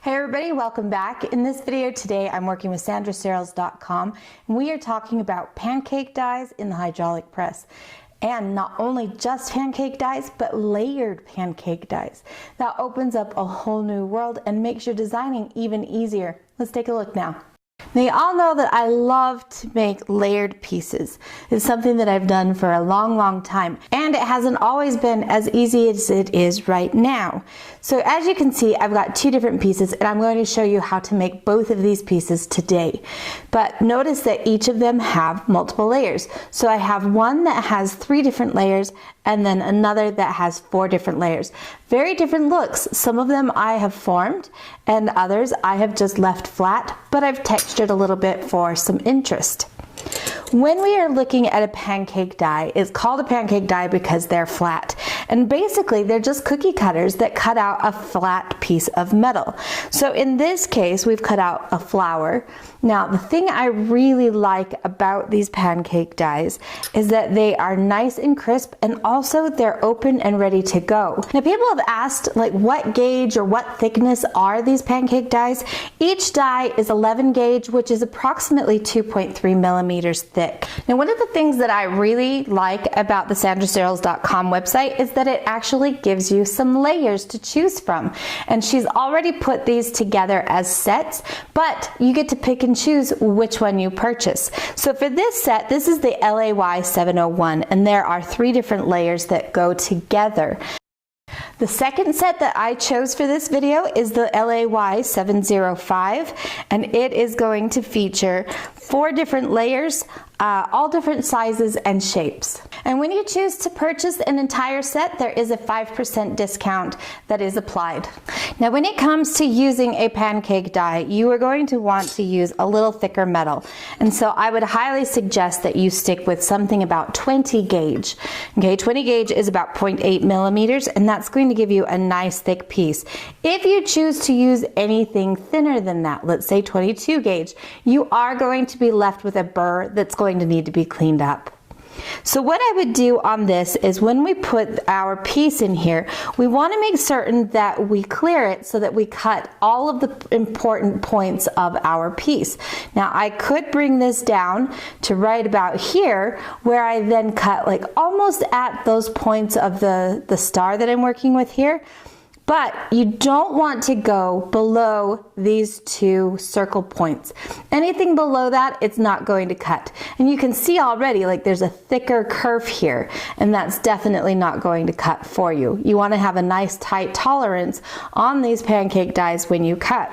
Hey everybody, welcome back. In this video today, I'm working with sandrasearles.com and we are talking about pancake dies in the hydraulic press. And not only just pancake dies, but layered pancake dies. That opens up a whole new world and makes your designing even easier. Let's take a look now. Now you all know that I love to make layered pieces. It's something that I've done for a long time, and it hasn't always been as easy as it is right now. So as you can see, I've got two different pieces and I'm going to show you how to make both of these pieces today. But notice that each of them have multiple layers. So I have one that has 3 different layers and then another that has 4 different layers. Very different looks. Some of them I have formed and others I have just left flat, but I've textured a little bit for some interest. When we are looking at a pancake die, it's called a pancake die because they're flat. And basically they're just cookie cutters that cut out a flat piece of metal. So in this case, we've cut out a flower. Now, the thing I really like about these pancake dies is that they are nice and crisp, and also they're open and ready to go. Now, people have asked, like, what gauge or what thickness are these pancake dies? Each die is 11 gauge, which is approximately 2.3 millimeters thick. Now, one of the things that I really like about the sandrasearles.com website is that it actually gives you some layers to choose from. And she's already put these together as sets, but you get to pick and choose which one you purchase. So for this set, this is the LAY 701, and there are 3 different layers that go together. The second set that I chose for this video is the LAY 705, and it is going to feature 4 different layers, all different sizes and shapes. And when you choose to purchase an entire set, there is a 5% discount that is applied. Now, when it comes to using a pancake die, you are going to want to use a little thicker metal. And so I would highly suggest that you stick with something about 20 gauge. Okay, 20 gauge is about 0.8 millimeters, and that's going to give you a nice thick piece. If you choose to use anything thinner than that, let's say 22 gauge, you are going to be left with a burr that's going to need to be cleaned up. So what I would do on this is when we put our piece in here, we want to make certain that we clear it so that we cut all of the important points of our piece. Now, I could bring this down to right about here, where I then cut like almost at those points of the star that I'm working with here. But you don't want to go below these 2 circle points. Anything below that, it's not going to cut. And you can see already, like, there's a thicker curve here, and that's definitely not going to cut for you. You want to have a nice tight tolerance on these pancake dies when you cut.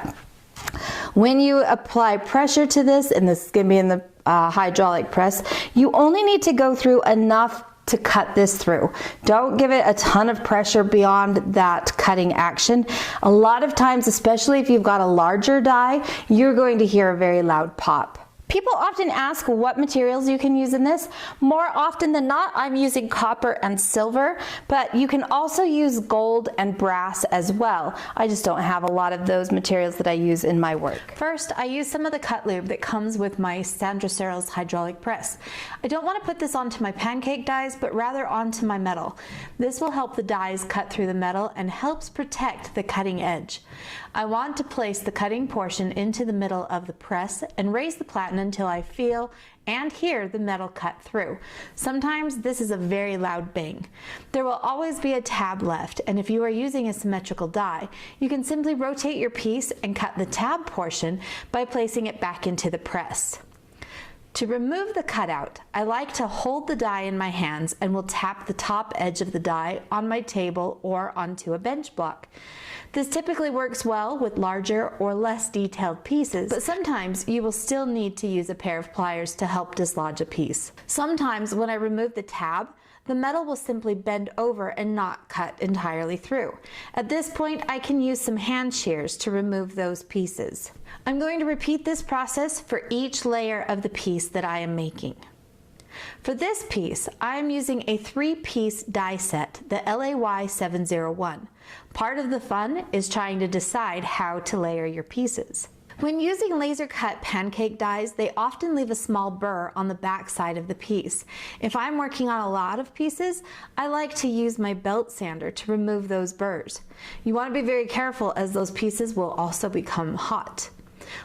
When you apply pressure to this, and this is going to be in the hydraulic press, you only need to go through enough to cut this through. Don't give it a ton of pressure beyond that cutting action. A lot of times, especially if you've got a larger die, you're going to hear a very loud pop. People often ask what materials you can use in this. More often than not, I'm using copper and silver, but you can also use gold and brass as well. I just don't have a lot of those materials that I use in my work. First, I use some of the cut lube that comes with my Sandrasearles hydraulic press. I don't want to put this onto my pancake dies, but rather onto my metal. This will help the dies cut through the metal and helps protect the cutting edge. I want to place the cutting portion into the middle of the press and raise the platen until I feel and hear the metal cut through. Sometimes this is a very loud bang. There will always be a tab left, and if you are using a symmetrical die, you can simply rotate your piece and cut the tab portion by placing it back into the press. To remove the cutout, I like to hold the die in my hands and will tap the top edge of the die on my table or onto a bench block. This typically works well with larger or less detailed pieces, but sometimes you will still need to use a pair of pliers to help dislodge a piece. Sometimes when I remove the tab, the metal will simply bend over and not cut entirely through. At this point, I can use some hand shears to remove those pieces. I'm going to repeat this process for each layer of the piece that I am making. For this piece, I am using a 3-piece die set, the LAY 701. Part of the fun is trying to decide how to layer your pieces. When using laser cut pancake dies, they often leave a small burr on the back side of the piece. If I'm working on a lot of pieces, I like to use my belt sander to remove those burrs. You want to be very careful as those pieces will also become hot.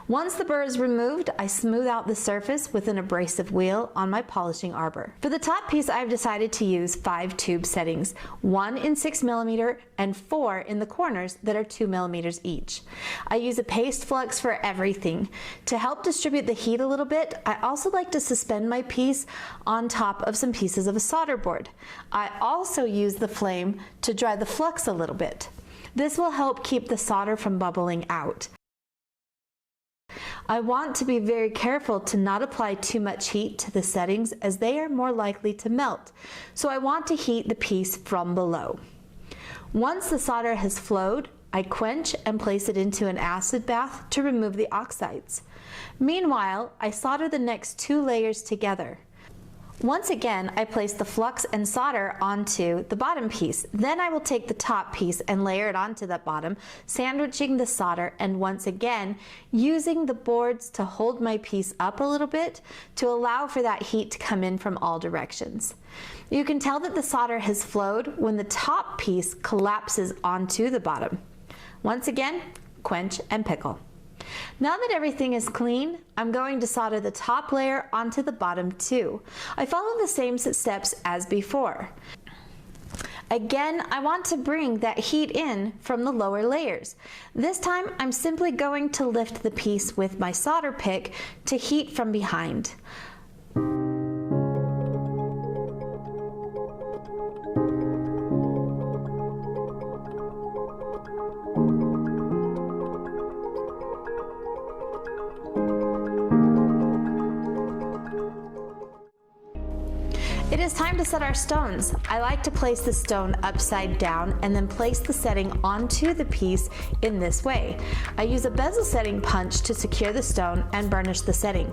Once the burr is removed, I smooth out the surface with an abrasive wheel on my polishing arbor. For the top piece, I've decided to use 5 tube settings, 1 in 6mm and 4 in the corners that are 2mm each. I use a paste flux for everything. To help distribute the heat a little bit, I also like to suspend my piece on top of some pieces of a solder board. I also use the flame to dry the flux a little bit. This will help keep the solder from bubbling out. I want to be very careful to not apply too much heat to the settings as they are more likely to melt, so I want to heat the piece from below. Once the solder has flowed, I quench and place it into an acid bath to remove the oxides. Meanwhile, I solder the next 2 layers together. Once again, I place the flux and solder onto the bottom piece. Then I will take the top piece and layer it onto the bottom, sandwiching the solder, and once again, using the boards to hold my piece up a little bit to allow for that heat to come in from all directions. You can tell that the solder has flowed when the top piece collapses onto the bottom. Once again, quench and pickle. Now that everything is clean, I'm going to solder the top layer onto the bottom too. I follow the same steps as before. Again, I want to bring that heat in from the lower layers. This time, I'm simply going to lift the piece with my solder pick to heat from behind. It is time to set our stones. I like to place the stone upside down and then place the setting onto the piece in this way. I use a bezel setting punch to secure the stone and burnish the setting.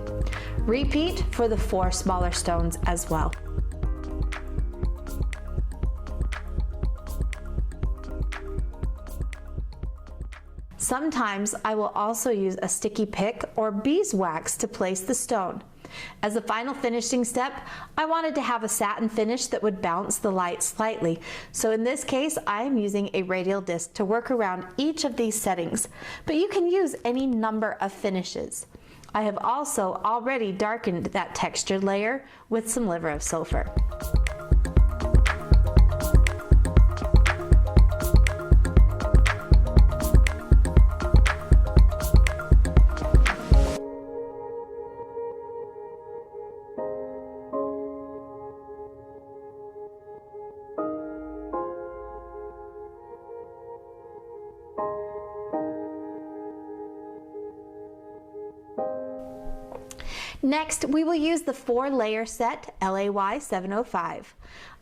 Repeat for the 4 smaller stones as well. Sometimes I will also use a sticky pick or beeswax to place the stone. As a final finishing step, I wanted to have a satin finish that would bounce the light slightly. So in this case, I am using a radial disc to work around each of these settings, but you can use any number of finishes. I have also already darkened that textured layer with some liver of sulfur. Next, we will use the 4-layer set LAY 705.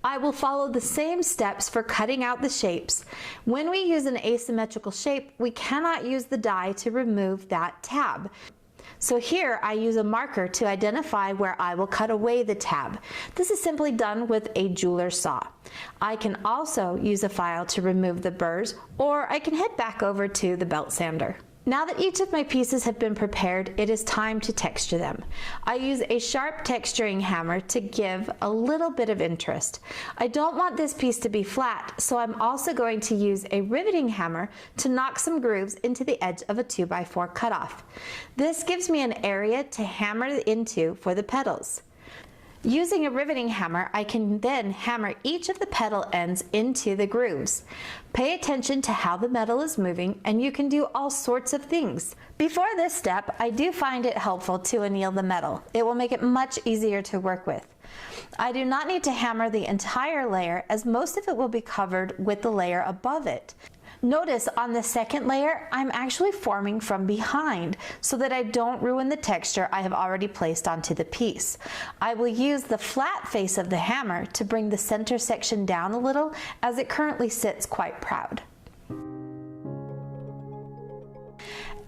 I will follow the same steps for cutting out the shapes. When we use an asymmetrical shape, we cannot use the die to remove that tab. So here I use a marker to identify where I will cut away the tab. This is simply done with a jeweler's saw. I can also use a file to remove the burrs, or I can head back over to the belt sander. Now that each of my pieces have been prepared, it is time to texture them. I use a sharp texturing hammer to give a little bit of interest. I don't want this piece to be flat, so I'm also going to use a riveting hammer to knock some grooves into the edge of a 2x4 cutoff. This gives me an area to hammer into for the petals. Using a riveting hammer, I can then hammer each of the petal ends into the grooves. Pay attention to how the metal is moving, and you can do all sorts of things. Before this step, I do find it helpful to anneal the metal. It will make it much easier to work with. I do not need to hammer the entire layer, as most of it will be covered with the layer above it. Notice on the second layer, I'm actually forming from behind so that I don't ruin the texture I have already placed onto the piece. I will use the flat face of the hammer to bring the center section down a little, as it currently sits quite proud.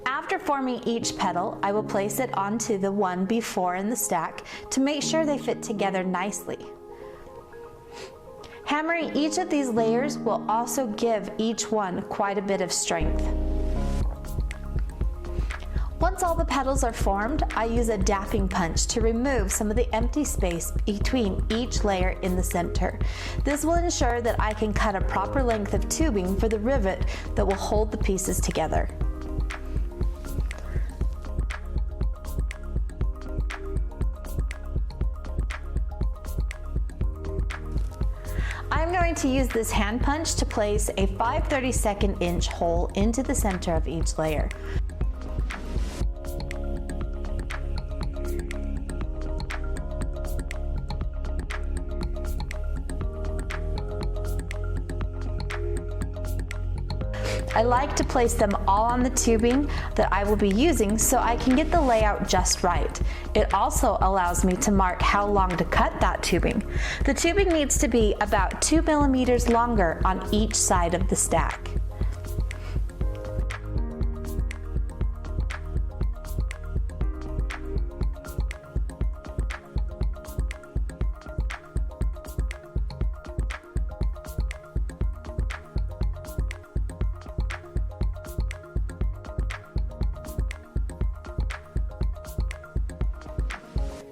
After forming each petal, I will place it onto the one before in the stack to make sure they fit together nicely. Hammering each of these layers will also give each one quite a bit of strength. Once all the petals are formed, I use a dapping punch to remove some of the empty space between each layer in the center. This will ensure that I can cut a proper length of tubing for the rivet that will hold the pieces together. I'm going to use this hand punch to place a 5/32 inch hole into the center of each layer. I like to place them all on the tubing that I will be using so I can get the layout just right. It also allows me to mark how long to cut that tubing. The tubing needs to be about 2 millimeters longer on each side of the stack.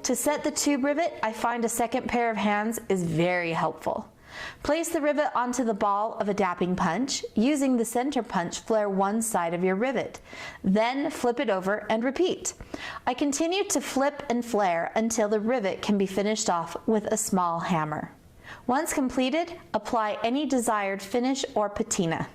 To set the tube rivet, I find a second pair of hands is very helpful. Place the rivet onto the ball of a dapping punch. Using the center punch, flare one side of your rivet. Then flip it over and repeat. I continue to flip and flare until the rivet can be finished off with a small hammer. Once completed, apply any desired finish or patina.